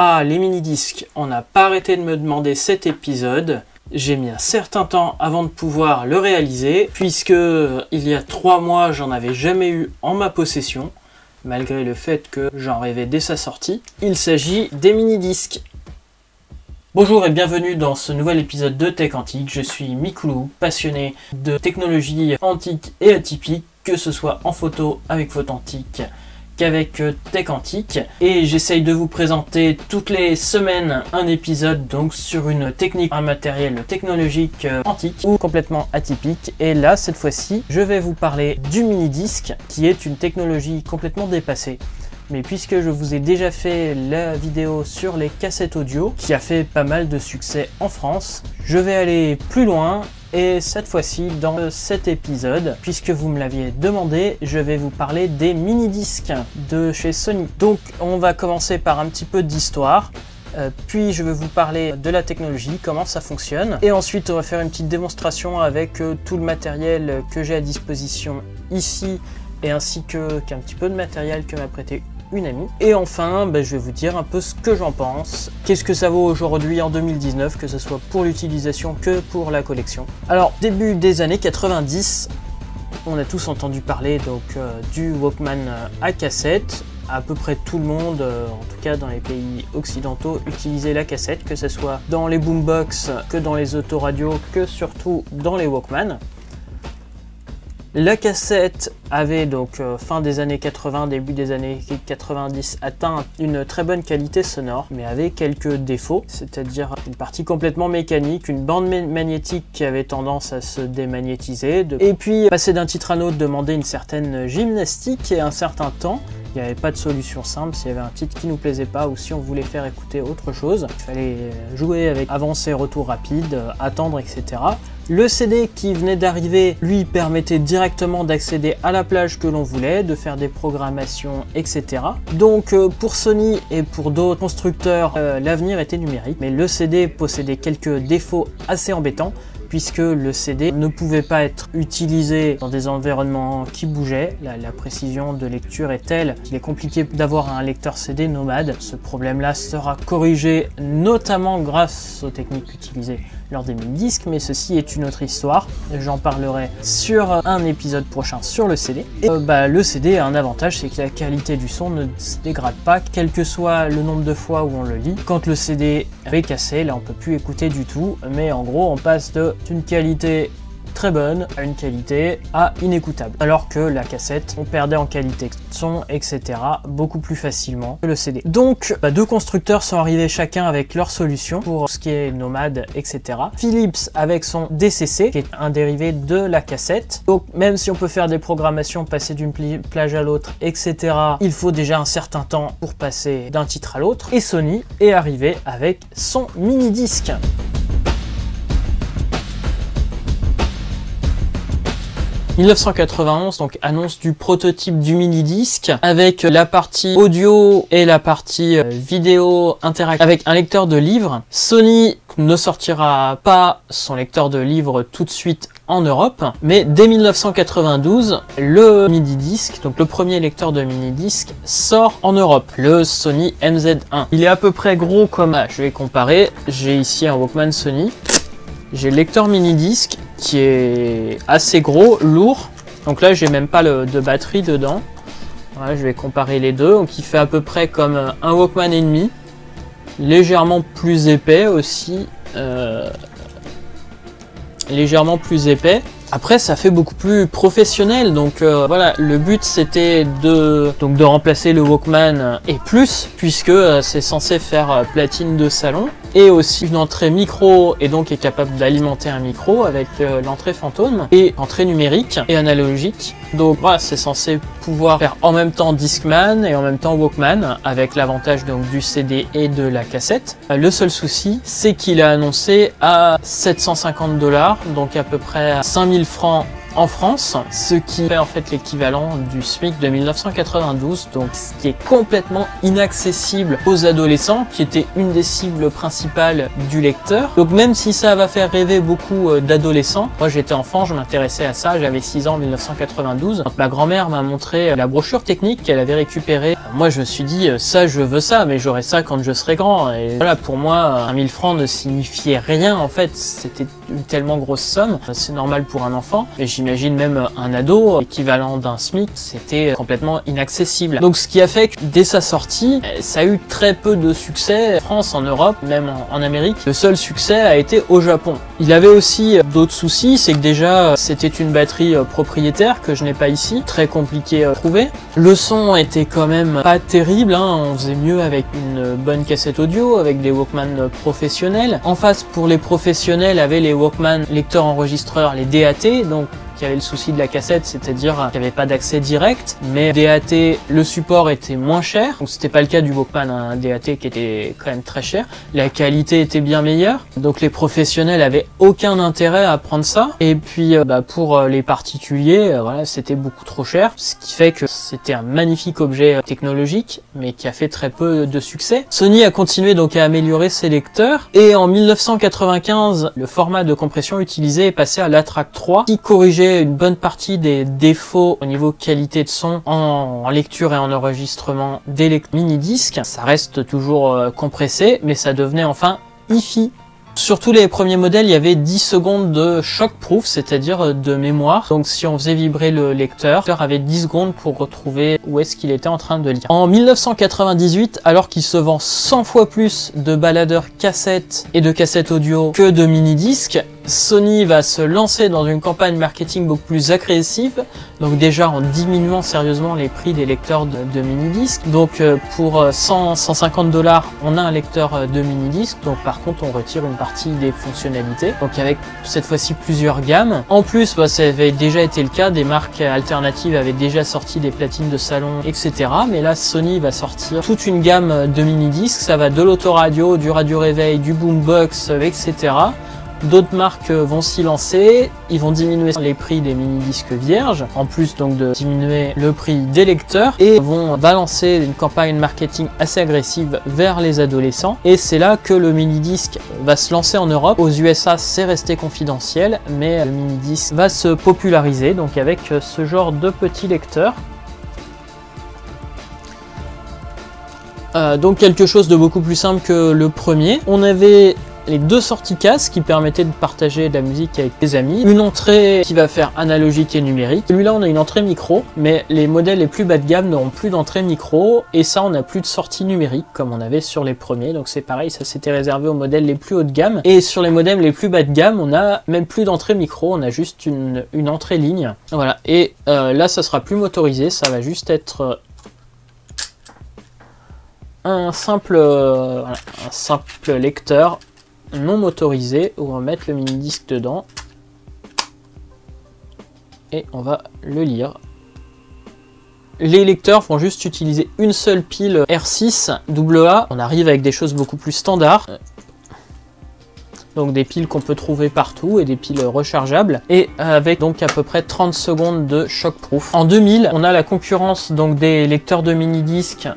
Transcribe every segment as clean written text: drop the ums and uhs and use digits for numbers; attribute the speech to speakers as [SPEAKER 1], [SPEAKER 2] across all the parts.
[SPEAKER 1] Ah, les mini-disques, on n'a pas arrêté de me demander cet épisode. J'ai mis un certain temps avant de pouvoir le réaliser, puisque il y a 3 mois, j'en avais jamais eu en ma possession, malgré le fait que j'en rêvais dès sa sortie. Il s'agit des mini-disques. Bonjour et bienvenue dans ce nouvel épisode de Tech Antique. Je suis Mikoulou, passionné de technologies antiques et atypiques, que ce soit en photo avec Photantique qu'avec Tech Antique, et j'essaye de vous présenter toutes les semaines un épisode donc sur une technique, un matériel technologique antique ou complètement atypique. Et là cette fois-ci je vais vous parler du mini-disque, qui est une technologie complètement dépassée. Mais puisque je vous ai déjà fait la vidéo sur les cassettes audio, qui a fait pas mal de succès en France, je vais aller plus loin. Et cette fois-ci, dans cet épisode, puisque vous me l'aviez demandé, je vais vous parler des mini-disques de chez Sony. Donc on va commencer par un petit peu d'histoire, puis je vais vous parler de la technologie, comment ça fonctionne, et ensuite on va faire une petite démonstration avec tout le matériel que j'ai à disposition ici, et ainsi qu'un petit peu de matériel que m'a prêté une amie. Et enfin, je vais vous dire un peu ce que j'en pense. Qu'est-ce que ça vaut aujourd'hui en 2019, que ce soit pour l'utilisation que pour la collection. Alors, début des années 90, on a tous entendu parler donc du Walkman à cassette. À peu près tout le monde, en tout cas dans les pays occidentaux, utilisait la cassette, que ce soit dans les boombox, que dans les autoradios, que surtout dans les Walkman. La cassette avait donc fin des années 80, début des années 90 atteint une très bonne qualité sonore, mais avait quelques défauts, c'est-à-dire une partie complètement mécanique, une bande magnétique qui avait tendance à se démagnétiser, et puis passer d'un titre à un autre demandait une certaine gymnastique et un certain temps. Il n'y avait pas de solution simple. S'il y avait un titre qui nous plaisait pas ou si on voulait faire écouter autre chose, il fallait jouer avec avancée, retour rapide, attendre, etc. Le CD qui venait d'arriver, lui, permettait directement d'accéder à la plage que l'on voulait, de faire des programmations, etc. Donc pour Sony et pour d'autres constructeurs, l'avenir était numérique, mais le CD possédait quelques défauts assez embêtants, puisque le CD ne pouvait pas être utilisé dans des environnements qui bougeaient. La précision de lecture est telle qu'il est compliqué d'avoir un lecteur CD nomade. Ce problème-là sera corrigé notamment grâce aux techniques utilisées lors des mini-disques, mais ceci est une autre histoire. J'en parlerai sur un épisode prochain sur le CD. Et le CD a un avantage, c'est que la qualité du son ne se dégrade pas, quel que soit le nombre de fois où on le lit. Quand le CD est cassé, là on peut plus écouter du tout, mais en gros on passe d'une qualité très bonne à une qualité inécoutable, alors que la cassette on perdait en qualité de son, etc. beaucoup plus facilement que le CD. Donc deux constructeurs sont arrivés chacun avec leur solution pour ce qui est nomade, etc. Philips avec son DCC qui est un dérivé de la cassette, donc même si on peut faire des programmations, passer d'une plage à l'autre, etc., il faut déjà un certain temps pour passer d'un titre à l'autre. Et Sony est arrivé avec son mini-disque. 1991, donc annonce du prototype du mini-disque avec la partie audio et la partie vidéo interactive avec un lecteur de livres. Sony ne sortira pas son lecteur de livres tout de suite en Europe, mais dès 1992, le mini-disque, donc le premier lecteur de mini-disque, sort en Europe, le Sony MZ1. Il est à peu près gros comme... je vais comparer, j'ai ici un Walkman Sony. J'ai le lecteur mini-disque qui est assez gros, lourd. Donc là, j'ai même pas de batterie dedans. Voilà, je vais comparer les deux. Donc il fait à peu près comme un Walkman et demi. Légèrement plus épais aussi. Légèrement plus épais. Après, ça fait beaucoup plus professionnel, donc voilà, le but c'était de remplacer le Walkman et plus, puisque c'est censé faire platine de salon, et aussi une entrée micro, et donc est capable d'alimenter un micro avec l'entrée fantôme, et entrée numérique et analogique. Donc voilà, c'est censé pouvoir faire en même temps Discman et en même temps Walkman, avec l'avantage donc du CD et de la cassette. Le seul souci, c'est qu'il est annoncé à 750 $, donc à peu près 5000 francs en France, ce qui fait en fait l'équivalent du SMIC de 1992, donc ce qui est complètement inaccessible aux adolescents, qui était une des cibles principales du lecteur. Donc même si ça va faire rêver beaucoup d'adolescents, moi j'étais enfant, je m'intéressais à ça, j'avais 6 ans en 1992. Quand ma grand-mère m'a montré la brochure technique qu'elle avait récupérée, moi je me suis dit ça je veux ça, mais j'aurai ça quand je serai grand. Et voilà, pour moi 1000 francs ne signifiait rien en fait, c'était une tellement grosse somme, c'est normal pour un enfant, mais j'imagine même un ado, équivalent d'un SMIC, c'était complètement inaccessible. Donc ce qui a fait que dès sa sortie, ça a eu très peu de succès en France, en Europe, même en Amérique. Le seul succès a été au Japon. Il avait aussi d'autres soucis, c'est que déjà c'était une batterie propriétaire que je n'ai pas ici, très compliqué à trouver. Le son était quand même pas terrible, hein. On faisait mieux avec une bonne cassette audio, avec des Walkman professionnels. En face, pour les professionnels, avait les Walkman lecteurs enregistreurs, les DAT, donc qui avait le souci de la cassette, c'est-à-dire qu'il n'y avait pas d'accès direct, mais DAT, le support était moins cher, donc c'était pas le cas du Walkman, un DAT qui était quand même très cher, la qualité était bien meilleure, donc les professionnels avaient aucun intérêt à prendre ça, et puis pour les particuliers, voilà, c'était beaucoup trop cher, ce qui fait que c'était un magnifique objet technologique, mais qui a fait très peu de succès. Sony a continué donc à améliorer ses lecteurs, et en 1995, le format de compression utilisé est passé à l'Attract 3, qui corrigeait une bonne partie des défauts au niveau qualité de son en lecture et en enregistrement des mini-disques. Ça reste toujours compressé, mais ça devenait enfin hi-fi. Sur tous les premiers modèles, il y avait 10 secondes de shock-proof, c'est-à-dire de mémoire. Donc si on faisait vibrer le lecteur avait 10 secondes pour retrouver où est-ce qu'il était en train de lire. En 1998, alors qu'il se vend 100 fois plus de baladeurs cassettes et de cassettes audio que de mini-disques, Sony va se lancer dans une campagne marketing beaucoup plus agressive, donc déjà en diminuant sérieusement les prix des lecteurs de mini-disques. Donc pour 150 $, on a un lecteur de mini-disques, donc par contre on retire une partie des fonctionnalités, donc avec cette fois-ci plusieurs gammes. En plus, ça avait déjà été le cas, des marques alternatives avaient déjà sorti des platines de salon, etc. Mais là Sony va sortir toute une gamme de mini-disques, ça va de l'autoradio, du radio-réveil, du boombox, etc. D'autres marques vont s'y lancer, ils vont diminuer les prix des mini-disques vierges, en plus donc de diminuer le prix des lecteurs, et va lancer une campagne marketing assez agressive vers les adolescents. Et c'est là que le mini-disque va se lancer en Europe. Aux USA, c'est resté confidentiel, mais le mini-disque va se populariser, donc avec ce genre de petits lecteurs. Donc quelque chose de beaucoup plus simple que le premier. On avait les deux sorties casques qui permettaient de partager de la musique avec des amis, une entrée qui va faire analogique et numérique. Celui-là on a une entrée micro, mais les modèles les plus bas de gamme n'auront plus d'entrée micro, et ça on n'a plus de sortie numérique comme on avait sur les premiers, donc c'est pareil, ça s'était réservé aux modèles les plus haut de gamme, et sur les modèles les plus bas de gamme on a même plus d'entrée micro, on a juste une entrée ligne. Voilà, et là ça sera plus motorisé, ça va juste être un simple lecteur non motorisé où on va mettre le mini disque dedans et on va le lire. Les lecteurs vont juste utiliser une seule pile R6 AA. On arrive avec des choses beaucoup plus standards, donc des piles qu'on peut trouver partout et des piles rechargeables, et avec donc à peu près 30 secondes de shock-proof. En 2000, on a la concurrence donc des lecteurs de mini disques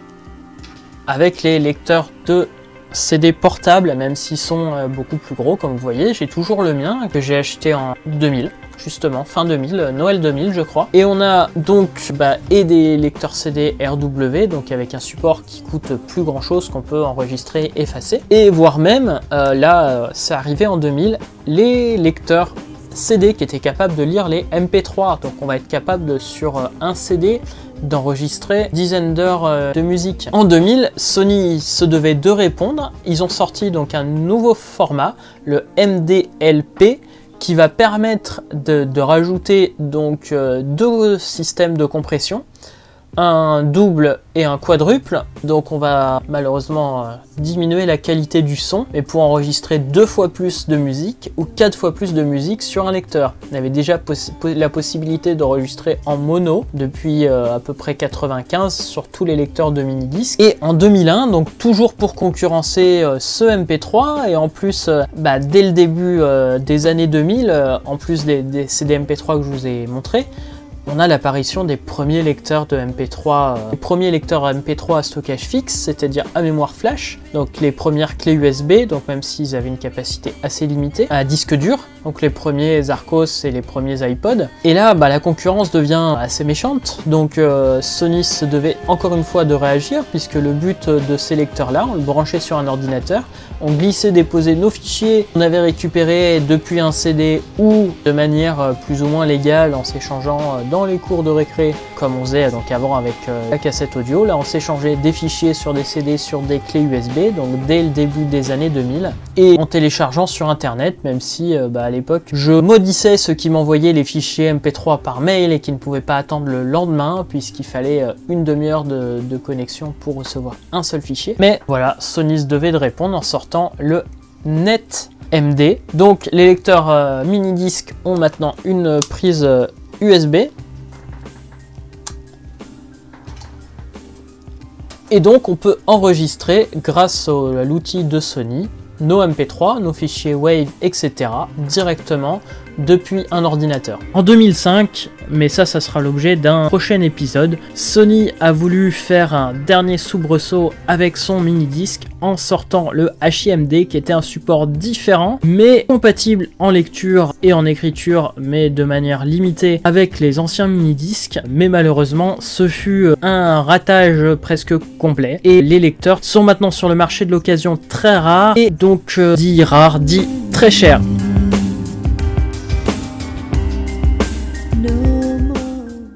[SPEAKER 1] avec les lecteurs de CD portables, même s'ils sont beaucoup plus gros, comme vous voyez. J'ai toujours le mien que j'ai acheté en 2000, justement, fin 2000, Noël 2000 je crois. Et on a donc et des lecteurs CD RW, donc avec un support qui coûte plus grand chose, qu'on peut enregistrer, effacer. Et voire même, là c'est arrivé en 2000, les lecteurs CD qui étaient capables de lire les MP3. Donc on va être capable sur un CD d'enregistrer dizaines d'heures de musique. En 2000, Sony se devait de répondre. Ils ont sorti donc un nouveau format, le MDLP, qui va permettre de rajouter donc deux systèmes de compression. un double et un quadruple, donc on va malheureusement diminuer la qualité du son, mais pour enregistrer 2 fois plus de musique ou 4 fois plus de musique sur un lecteur. On avait déjà la possibilité d'enregistrer en mono depuis à peu près 95 sur tous les lecteurs de mini-disques. Et en 2001, donc toujours pour concurrencer ce MP3, et en plus dès le début des années 2000, en plus des CD MP3 que je vous ai montré, on a l'apparition des premiers lecteurs de MP3, les premiers lecteurs MP3 à stockage fixe, c'est-à-dire à mémoire flash, donc les premières clés USB, donc même s'ils avaient une capacité assez limitée, à disque dur, donc les premiers Archos et les premiers iPod. Et là, la concurrence devient assez méchante, donc Sony se devait encore une fois de réagir, puisque le but de ces lecteurs-là, on le branchait sur un ordinateur, on glissait, déposait nos fichiers qu'on avait récupérés depuis un CD ou de manière plus ou moins légale en s'échangeant dans les cours de récré, comme on faisait donc avant avec la cassette audio. Là, on s'échangeait des fichiers sur des CD, sur des clés USB, donc dès le début des années 2000, et en téléchargeant sur Internet, même si à l'époque, je maudissais ceux qui m'envoyaient les fichiers MP3 par mail et qui ne pouvaient pas attendre le lendemain, puisqu'il fallait une demi-heure de connexion pour recevoir un seul fichier. Mais voilà, Sony se devait de répondre en sortant le NetMD. Donc les lecteurs mini-disques ont maintenant une prise USB. Et donc on peut enregistrer grâce à l'outil de Sony nos MP3, nos fichiers Wave, etc. directement depuis un ordinateur. En 2005, mais ça sera l'objet d'un prochain épisode, Sony a voulu faire un dernier soubresaut avec son mini-disque en sortant le HIMD, qui était un support différent, mais compatible en lecture et en écriture, mais de manière limitée avec les anciens mini-disques. Mais malheureusement, ce fut un ratage presque complet, et les lecteurs sont maintenant sur le marché de l'occasion très rare, et donc dit rare, dit très cher.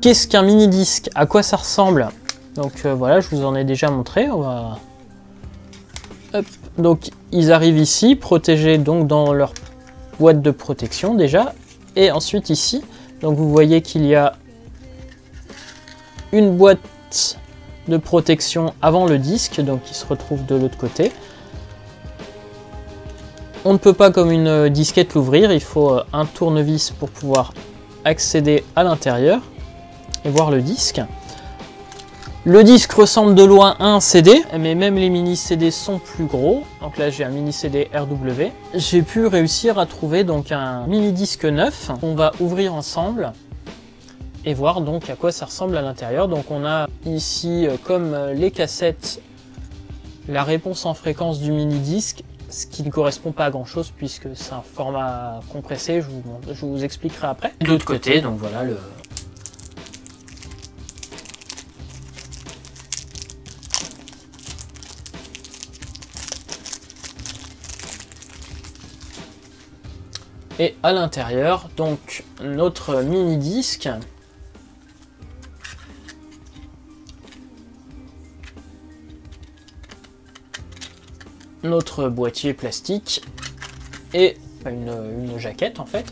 [SPEAKER 1] Qu'est-ce qu'un mini-disque? À quoi ça ressemble? Donc voilà, je vous en ai déjà montré. On va... Hop. Donc ils arrivent ici, protégés donc dans leur boîte de protection déjà. Et ensuite ici, donc vous voyez qu'il y a une boîte de protection avant le disque, donc qui se retrouve de l'autre côté. On ne peut pas comme une disquette l'ouvrir, il faut un tournevis pour pouvoir accéder à l'intérieur et voir le disque. Le disque ressemble de loin à un CD, mais même les mini CD sont plus gros. Donc là j'ai un mini CD RW. J'ai pu réussir à trouver donc un mini disque neuf qu'on va ouvrir ensemble et voir donc à quoi ça ressemble à l'intérieur. Donc on a ici comme les cassettes la réponse en fréquence du mini disque, ce qui ne correspond pas à grand chose puisque c'est un format compressé, je vous expliquerai après. De l'autre côté, donc voilà le... Et à l'intérieur, donc notre mini disque. Notre boîtier plastique et une jaquette en fait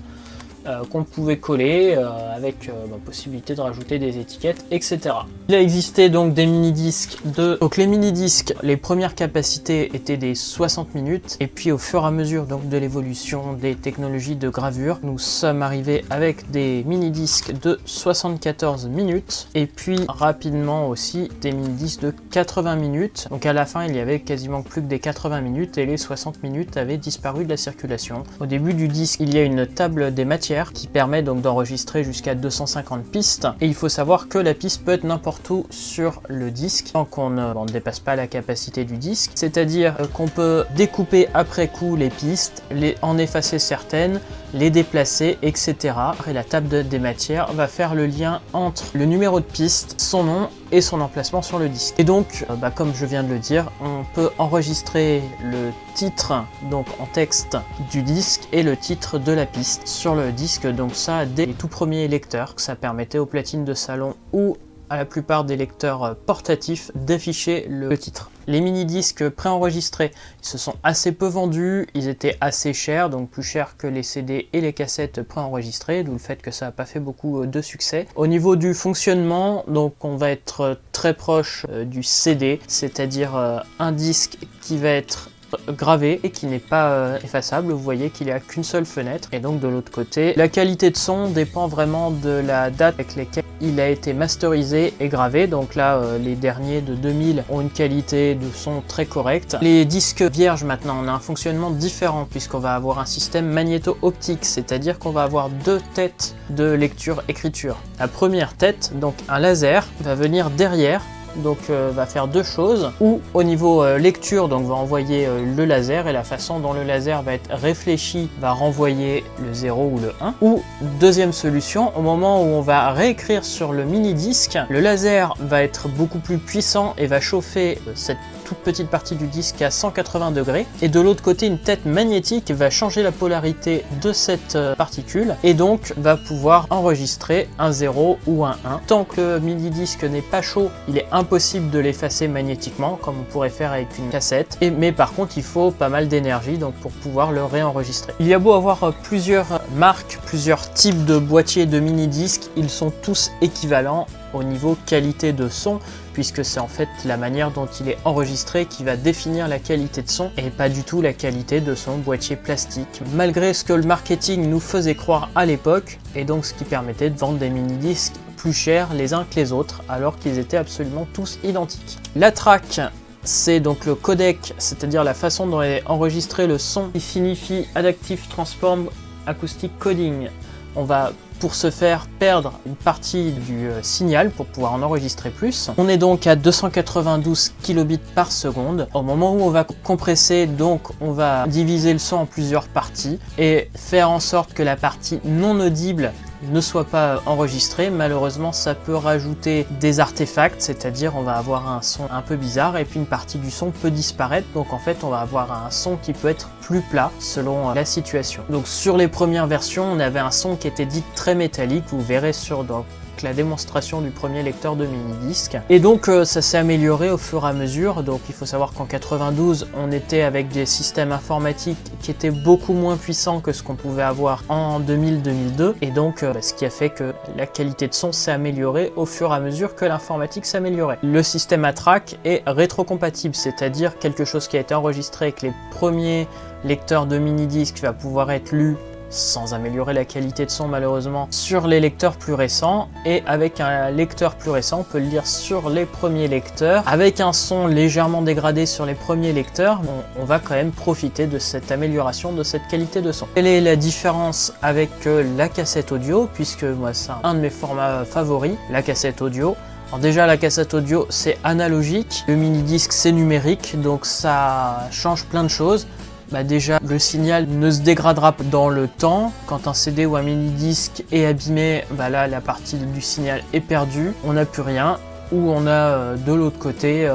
[SPEAKER 1] qu'on pouvait coller avec possibilité de rajouter des étiquettes, etc. Il a existé donc des mini-disques donc les mini-disques, les premières capacités étaient des 60 minutes et puis au fur et à mesure donc de l'évolution des technologies de gravure, nous sommes arrivés avec des mini-disques de 74 minutes et puis rapidement aussi des mini-disques de 80 minutes. Donc à la fin il y avait quasiment plus que des 80 minutes et les 60 minutes avaient disparu de la circulation. Au début du disque, il y a une table des matières qui permet donc d'enregistrer jusqu'à 250 pistes et il faut savoir que la piste peut être n'importe où sur le disque tant qu'on ne dépasse pas la capacité du disque, c'est-à-dire qu'on peut découper après coup les pistes, en effacer certaines, les déplacer, etc. Et la table des matières va faire le lien entre le numéro de piste, son nom et son emplacement sur le disque. Et donc, comme je viens de le dire, on peut enregistrer le titre donc en texte du disque et le titre de la piste sur le disque. Donc ça, dès les tout premiers lecteurs, que ça permettait aux platines de salon ou à la plupart des lecteurs portatifs d'afficher le titre. Les mini-disques préenregistrés, ils se sont assez peu vendus, ils étaient assez chers, donc plus chers que les CD et les cassettes préenregistrées, d'où le fait que ça n'a pas fait beaucoup de succès. Au niveau du fonctionnement, donc on va être très proche du CD, c'est-à-dire un disque qui va être gravé et qui n'est pas effaçable. Vous voyez qu'il n'y a qu'une seule fenêtre. Et donc de l'autre côté, la qualité de son dépend vraiment de la date avec laquelle il a été masterisé et gravé. Donc là, les derniers de 2000 ont une qualité de son très correcte. Les disques vierges maintenant, on a un fonctionnement différent puisqu'on va avoir un système magnéto-optique, c'est-à-dire qu'on va avoir deux têtes de lecture-écriture. La première tête, donc un laser, va venir derrière, donc va faire deux choses, ou au niveau lecture, donc va envoyer le laser, et la façon dont le laser va être réfléchi va renvoyer le 0 ou le 1, ou deuxième solution, au moment où on va réécrire sur le mini-disque, le laser va être beaucoup plus puissant et va chauffer cette toute petite partie du disque à 180 degrés, et de l'autre côté une tête magnétique va changer la polarité de cette particule et donc va pouvoir enregistrer un 0 ou un 1. Tant que le mini-disque n'est pas chaud, il est impossible de l'effacer magnétiquement comme on pourrait faire avec une cassette, mais par contre il faut pas mal d'énergie donc pour pouvoir le réenregistrer. Il y a beau avoir plusieurs marques, plusieurs types de boîtiers de mini-disques, ils sont tous équivalents au niveau qualité de son, puisque c'est en fait la manière dont il est enregistré qui va définir la qualité de son et pas du tout la qualité de son boîtier plastique, malgré ce que le marketing nous faisait croire à l'époque, et donc ce qui permettait de vendre des mini-disques plus chers les uns que les autres, alors qu'ils étaient absolument tous identiques. La track, c'est donc le codec, c'est-à-dire la façon dont est enregistré le son, qui signifie Adaptive Transform Acoustic Coding. On va pour ce faire perdre une partie du signal pour pouvoir en enregistrer plus. On est donc à 292 kilobits par seconde. Au moment où on va compresser, donc on va diviser le son en plusieurs parties et faire en sorte que la partie non audible ne soit pas enregistré. Malheureusement, ça peut rajouter des artefacts, c'est-à-dire on va avoir un son un peu bizarre et puis une partie du son peut disparaître. Donc en fait, on va avoir un son qui peut être plus plat selon la situation. Donc sur les premières versions, on avait un son qui était dit très métallique. Vous verrez sur la démonstration du premier lecteur de mini-disque. Et donc ça s'est amélioré au fur et à mesure. Donc il faut savoir qu'en 92, on était avec des systèmes informatiques qui étaient beaucoup moins puissants que ce qu'on pouvait avoir en 2000-2002. Et donc ce qui a fait que la qualité de son s'est améliorée au fur et à mesure que l'informatique s'améliorait. Le système A-Track est rétrocompatible, c'est-à-dire quelque chose qui a été enregistré avec les premiers lecteurs de mini-disque va pouvoir être lu sans améliorer la qualité de son malheureusement sur les lecteurs plus récents, et avec un lecteur plus récent on peut le lire sur les premiers lecteurs avec un son légèrement dégradé sur les premiers lecteurs. On va quand même profiter de cette amélioration de cette qualité de son. Quelle est la différence avec la cassette audio, puisque moi c'est un de mes formats favoris, la cassette audio. Alors déjà la cassette audio c'est analogique, le mini-disque c'est numérique, donc ça change plein de choses. Déjà, le signal ne se dégradera pas dans le temps. Quand un CD ou un mini-disque est abîmé, là, la partie du signal est perdue. On n'a plus rien. Ou on a de l'autre côté,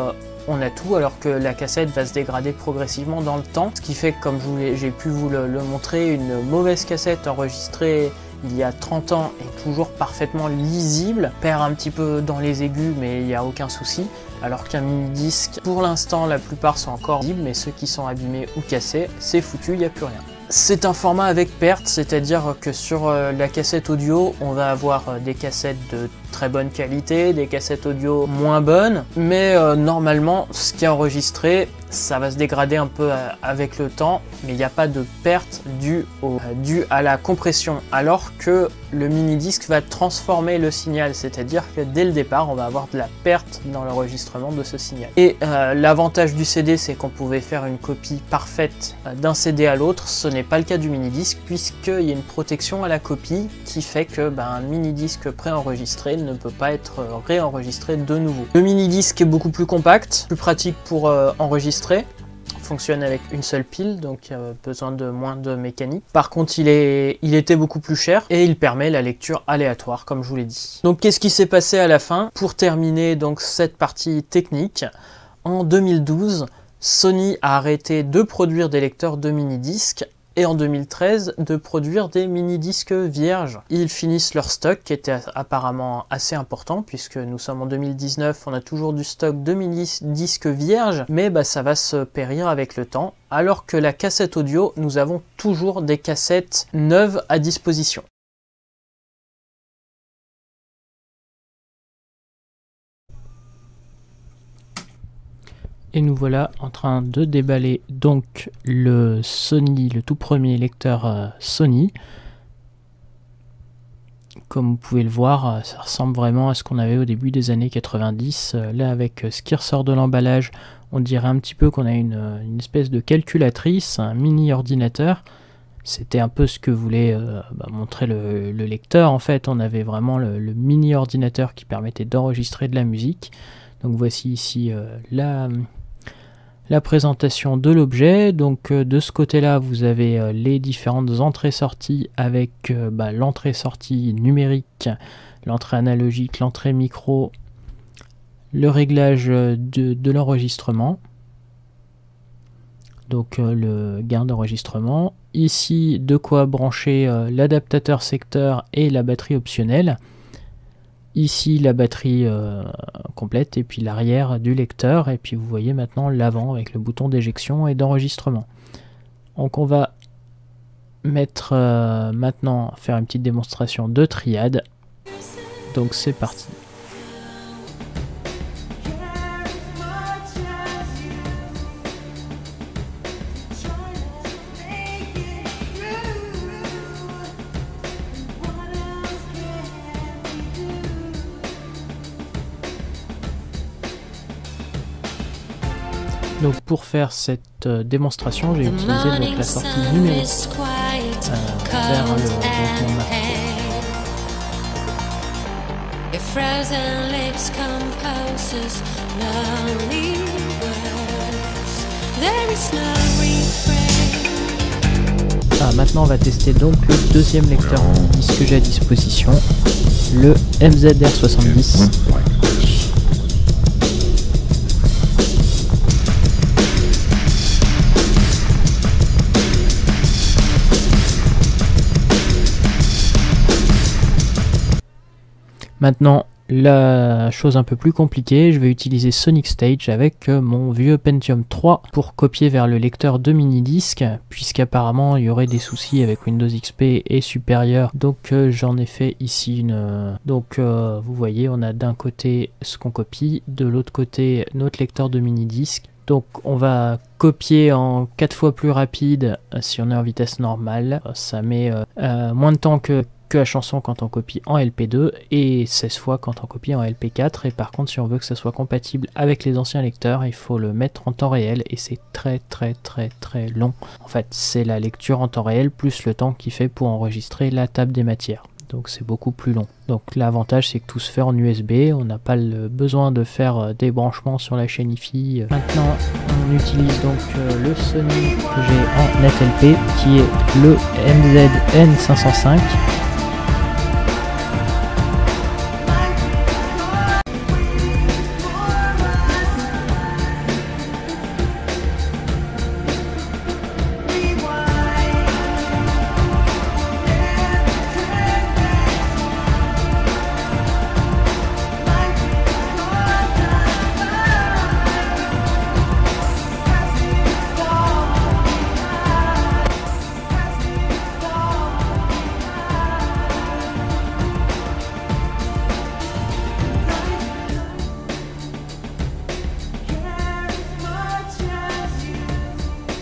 [SPEAKER 1] on a tout, alors que la cassette va se dégrader progressivement dans le temps. Ce qui fait que, comme j'ai pu vous le montrer, une mauvaise cassette enregistrée il y a 30 ans est toujours parfaitement lisible, perd un petit peu dans les aigus mais il n'y a aucun souci, alors qu'un mini-disque, pour l'instant la plupart sont encore lisibles, mais ceux qui sont abîmés ou cassés, c'est foutu, il n'y a plus rien. C'est un format avec perte, c'est-à-dire que sur la cassette audio, on va avoir des cassettes de très bonne qualité, des cassettes audio moins bonnes, mais normalement, ce qui est enregistré, ça va se dégrader un peu avec le temps, mais il n'y a pas de perte due à la compression, alors que le mini-disque va transformer le signal, c'est-à-dire que dès le départ, on va avoir de la perte dans l'enregistrement de ce signal. Et l'avantage du CD, c'est qu'on pouvait faire une copie parfaite d'un CD à l'autre. Ce n'est pas le cas du mini-disque, puisqu'il y a une protection à la copie qui fait que un mini-disque préenregistré ne peut pas être réenregistré de nouveau. Le mini-disque est beaucoup plus compact, plus pratique pour enregistrer. Fonctionne avec une seule pile, donc besoin de moins de mécanique. Par contre, il était beaucoup plus cher et il permet la lecture aléatoire, comme je vous l'ai dit. Donc, qu'est-ce qui s'est passé à la fin? Pour terminer donc cette partie technique, en 2012, Sony a arrêté de produire des lecteurs de mini-disques et en 2013 de produire des mini-disques vierges. Ils finissent leur stock qui était apparemment assez important puisque nous sommes en 2019, on a toujours du stock de mini-disques vierges, mais ça va se périr avec le temps. Alors que la cassette audio, nous avons toujours des cassettes neuves à disposition. Et nous voilà en train de déballer donc le Sony, le tout premier lecteur Sony. Comme vous pouvez le voir, ça ressemble vraiment à ce qu'on avait au début des années 90. Là, avec ce qui ressort de l'emballage, on dirait un petit peu qu'on a une espèce de calculatrice, un mini ordinateur. C'était un peu ce que voulait montrer le lecteur. En fait, on avait vraiment le mini ordinateur qui permettait d'enregistrer de la musique. Donc voici ici la présentation de l'objet. Donc de ce côté-là, vous avez les différentes entrées-sorties avec l'entrée-sortie numérique, l'entrée analogique, l'entrée micro, le réglage de l'enregistrement, donc le gain d'enregistrement. Ici, de quoi brancher l'adaptateur secteur et la batterie optionnelle. Ici, la batterie complète et puis l'arrière du lecteur. Et puis vous voyez maintenant l'avant avec le bouton d'éjection et d'enregistrement. Donc on va mettre maintenant faire une petite démonstration de triade. Donc c'est parti. Donc pour faire cette démonstration, j'ai utilisé donc la sortie numérique vers le mon Mac. Maintenant on va tester donc le deuxième lecteur disque que j'ai à disposition, le MZR70. Maintenant, la chose un peu plus compliquée, je vais utiliser Sonic Stage avec mon vieux Pentium 3 pour copier vers le lecteur de mini-disque, puisqu'apparemment il y aurait des soucis avec Windows XP et supérieur, donc j'en ai fait ici une... Donc vous voyez, on a d'un côté ce qu'on copie, de l'autre côté notre lecteur de mini-disque. Donc on va copier en 4 fois plus rapide si on est en vitesse normale, ça met moins de temps que la chanson quand on copie en LP2 et 16 fois quand on copie en LP4. Et par contre, si on veut que ça soit compatible avec les anciens lecteurs, il faut le mettre en temps réel et c'est très long. En fait, c'est la lecture en temps réel plus le temps qu'il fait pour enregistrer la table des matières. Donc c'est beaucoup plus long. Donc l'avantage c'est que tout se fait en USB, on n'a pas le besoin de faire des branchements sur la chaîne hi-fi. Maintenant on utilise donc le Sony que j'ai en NetLP qui est le MZN505.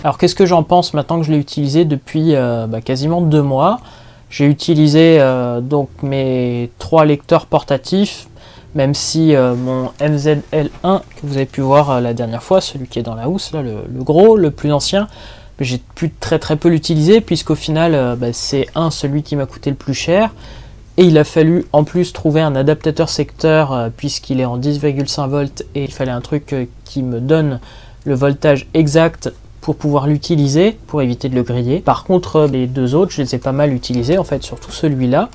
[SPEAKER 1] Alors qu'est-ce que j'en pense maintenant que je l'ai utilisé depuis quasiment 2 mois. J'ai utilisé donc mes 3 lecteurs portatifs, même si mon MZL1 que vous avez pu voir la dernière fois, celui qui est dans la housse, là, le gros, le plus ancien, j'ai pu très peu l'utiliser puisqu'au final c'est celui qui m'a coûté le plus cher. Et il a fallu en plus trouver un adaptateur secteur puisqu'il est en 10,5 volts et il fallait un truc qui me donne le voltage exact pour pouvoir l'utiliser, pour éviter de le griller. Par contre, les 2 autres, je les ai pas mal utilisés, en fait, surtout celui-là.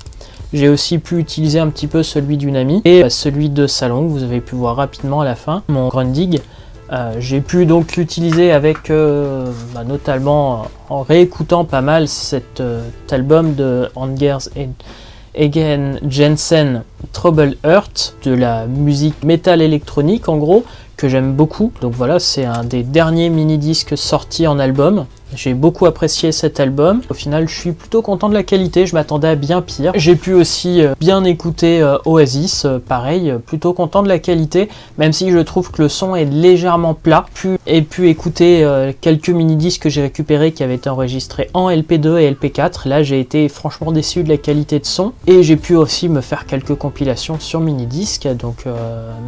[SPEAKER 1] J'ai aussi pu utiliser un petit peu celui d'une amie et celui de salon, que vous avez pu voir rapidement à la fin, mon Grundig. J'ai pu donc l'utiliser avec, notamment en réécoutant pas mal cet album de Anders Egen Jensen, Trouble Heart, de la musique métal électronique en gros, que j'aime beaucoup. Donc voilà, c'est un des derniers mini-disques sortis en album. J'ai beaucoup apprécié cet album. Au final, je suis plutôt content de la qualité, je m'attendais à bien pire. J'ai pu aussi bien écouter Oasis, pareil, plutôt content de la qualité, même si je trouve que le son est légèrement plat. J'ai pu écouter quelques mini-disques que j'ai récupérés qui avaient été enregistrés en LP2 et LP4. Là, j'ai été franchement déçu de la qualité de son. Et j'ai pu aussi me faire quelques compilations sur mini-disques. Donc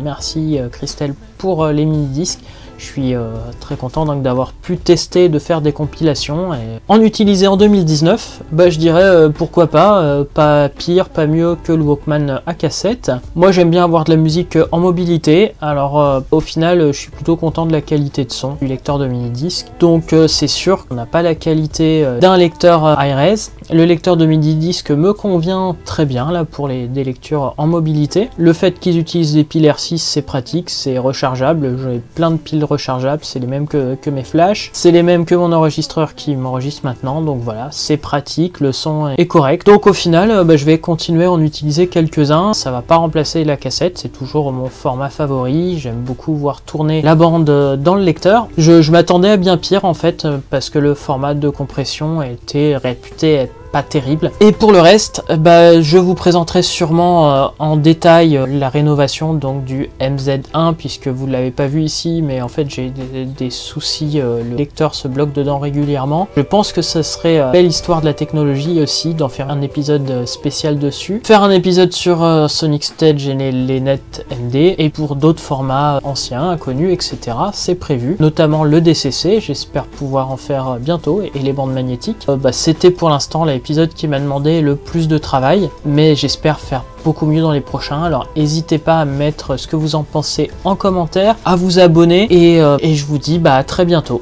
[SPEAKER 1] merci Christelle pour les mini-disques. Je suis très content donc d'avoir pu tester, de faire des compilations et en utiliser en 2019, je dirais pourquoi pas pire, pas mieux que le Walkman à cassette. Moi j'aime bien avoir de la musique en mobilité, alors au final je suis plutôt content de la qualité de son du lecteur de mini-disque. Donc c'est sûr qu'on n'a pas la qualité d'un lecteur iRes. Le lecteur de mini-disque me convient très bien là pour des lectures en mobilité. Le fait qu'ils utilisent des piles R6 c'est pratique, c'est rechargeable, j'ai plein de piles rechargeables, c'est les mêmes que mes flashs, c'est les mêmes que mon enregistreur qui m'enregistre maintenant, donc voilà, c'est pratique, le son est correct. Donc au final, je vais continuer à en utiliser quelques-uns, ça va pas remplacer la cassette, c'est toujours mon format favori, j'aime beaucoup voir tourner la bande dans le lecteur. Je m'attendais à bien pire en fait, parce que le format de compression était réputé être pas terrible. Et pour le reste, je vous présenterai sûrement en détail la rénovation donc du MZ1, puisque vous ne l'avez pas vu ici, mais en fait j'ai des soucis, le lecteur se bloque dedans régulièrement. Je pense que ce serait belle histoire de la technologie aussi, d'en faire un épisode spécial dessus. Faire un épisode sur Sonic Stage et les Net MD, et pour d'autres formats anciens, inconnus, etc. C'est prévu, notamment le DCC, j'espère pouvoir en faire bientôt, et les bandes magnétiques. C'était pour l'instant l'épisode qui m'a demandé le plus de travail, mais j'espère faire beaucoup mieux dans les prochains. Alors n'hésitez pas à mettre ce que vous en pensez en commentaire, à vous abonner et je vous dis à très bientôt.